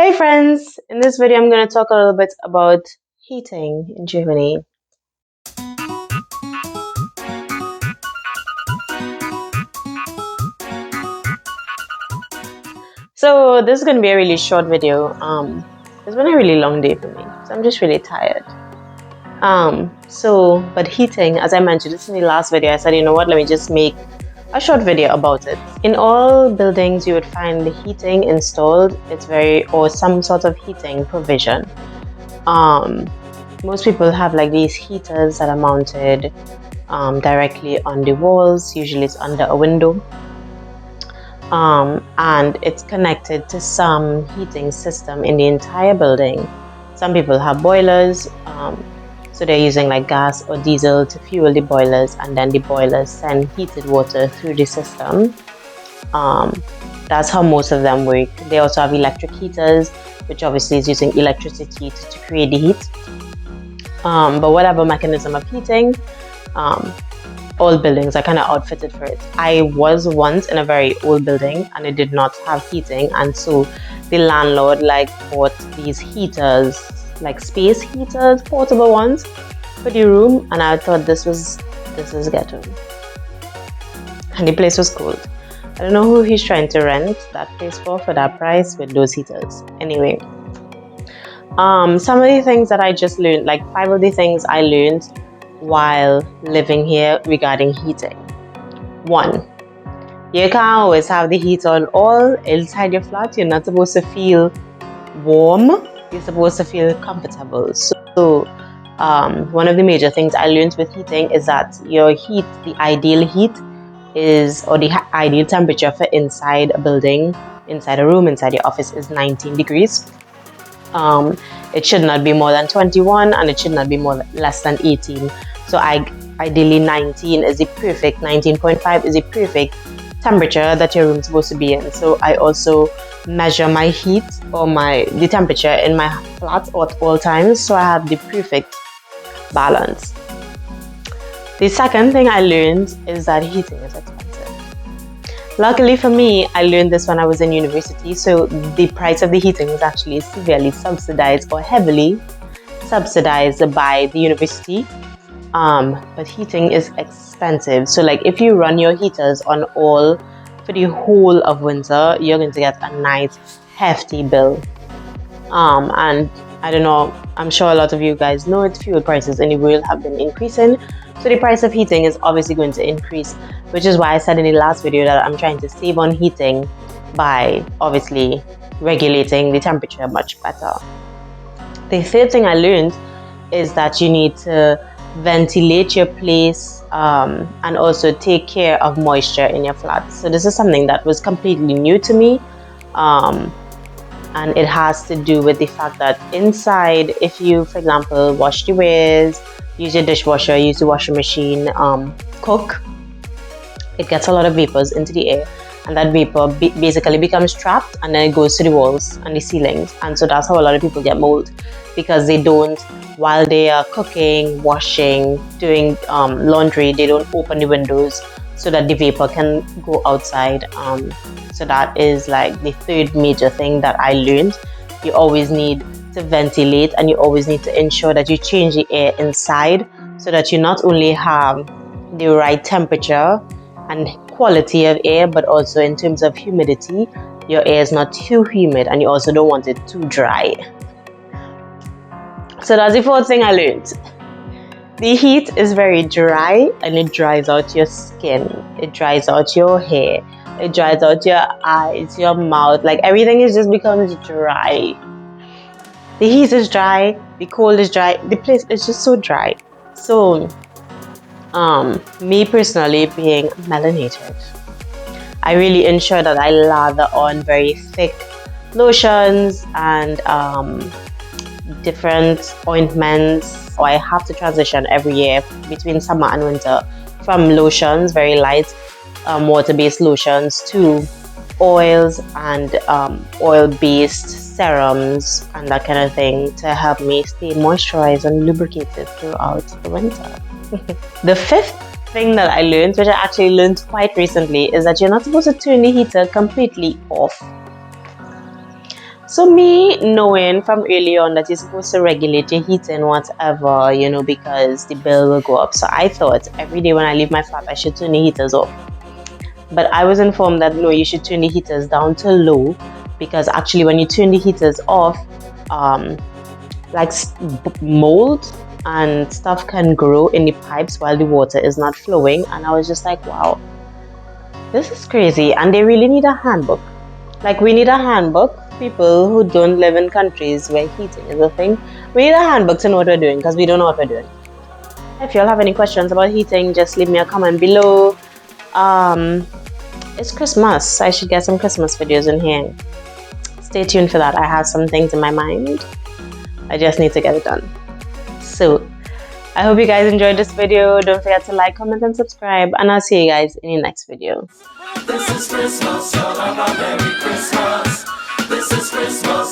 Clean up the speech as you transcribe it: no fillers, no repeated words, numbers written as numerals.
Hey friends, in this video I'm going to talk a little bit about heating in Germany. So this is going to be a really short video. It's been a really long day for me, so I'm just really tired. But heating, as I mentioned this in the last video, I said, you know what, let me just make a short video about it. In all buildings you would find the heating installed. Or some sort of heating provision. Most people have like these heaters that are mounted directly on the walls. Usually it's under a window, and it's connected to some heating system in the entire building. Some people have boilers, so they're using like gas or diesel to fuel the boilers, and then the boilers send heated water through the system. That's how most of them work. They also have electric heaters, which obviously is using electricity to create the heat. But whatever mechanism of heating, all buildings are kind of outfitted for it. I was once in a very old building and it did not have heating, and so the landlord bought these heaters, like space heaters, portable ones for the room, and I thought this is ghetto. And the place was cold. I don't know who he's trying to rent that place for that price with those heaters. Anyway, some of the things that I just learned, like 5 of the things I learned while living here regarding heating. 1, you can't always have the heat on all inside your flat. You're not supposed to feel warm, you're supposed to feel comfortable. So one of the major things I learned with heating is that your heat, the ideal heat is, or the ideal temperature for inside a building, inside a room, inside your office is 19 degrees. It should not be more than 21, and it should not be less than 18. So ideally 19 is the perfect, 19.5 is the perfect temperature that your room is supposed to be in. So I also measure my heat or the temperature in my flat at all times, so I have the perfect balance. The second thing I learned is that heating is expensive. Luckily for me, I learned this when I was in university, so the price of the heating was actually severely subsidized or heavily subsidized by the university. But heating is expensive. So like if you run your heaters on all for the whole of winter, you're going to get a nice hefty bill. And I don't know, I'm sure a lot of you guys know it, fuel prices in the world have been increasing. So the price of heating is obviously going to increase, which is why I said in the last video that I'm trying to save on heating by obviously regulating the temperature much better. The third thing I learned is that you need to ventilate your place and also take care of moisture in your flat. So this is something that was completely new to me, and it has to do with the fact that inside, if you, for example, wash the wares, use your dishwasher, use the washing machine, cook, it gets a lot of vapors into the air, and that vapor basically becomes trapped, and then it goes to the walls and the ceilings. And so that's how a lot of people get mold, because they don't, while they are cooking, washing, doing laundry, they don't open the windows so that the vapor can go outside. So that is like the third major thing that I learned. You always need to ventilate, and you always need to ensure that you change the air inside so that you not only have the right temperature and quality of air, but also in terms of humidity, your air is not too humid, and you also don't want it too dry. So that's the fourth thing I learned. The heat is very dry, and it dries out your skin, it dries out your hair, it dries out your eyes, your mouth, like everything just becomes dry. The heat is dry, the cold is dry, the place is just so dry. So me personally, being melanated, I really ensure that I lather on very thick lotions and different ointments, or I have to transition every year between summer and winter from lotions, very light water-based lotions, to oils and oil-based serums and that kind of thing to help me stay moisturized and lubricated throughout the winter. The fifth thing that I learned, which I actually learned quite recently, is that you're not supposed to turn the heater completely off. So me knowing from early on that you're supposed to regulate your heating, whatever, because the bill will go up. So I thought every day when I leave my flat, I should turn the heaters off. But I was informed that no, you should turn the heaters down to low, because actually when you turn the heaters off, like mold and stuff can grow in the pipes while the water is not flowing. And I was just like, wow, this is crazy. And they really need a handbook. Like, we need a handbook. People who don't live in countries where heating is a thing, we need a handbook to know what we're doing, because we don't know what we're doing. If y'all have any questions about heating, just leave me a comment below. It's Christmas. I should get some Christmas videos in here. Stay tuned for that. I have some things in my mind. I just need to get it done. So I hope you guys enjoyed this video. Don't forget to like, comment, and subscribe. And I'll see you guys in the next video. This is Christmas, so have a Merry Christmas. This is Christmas.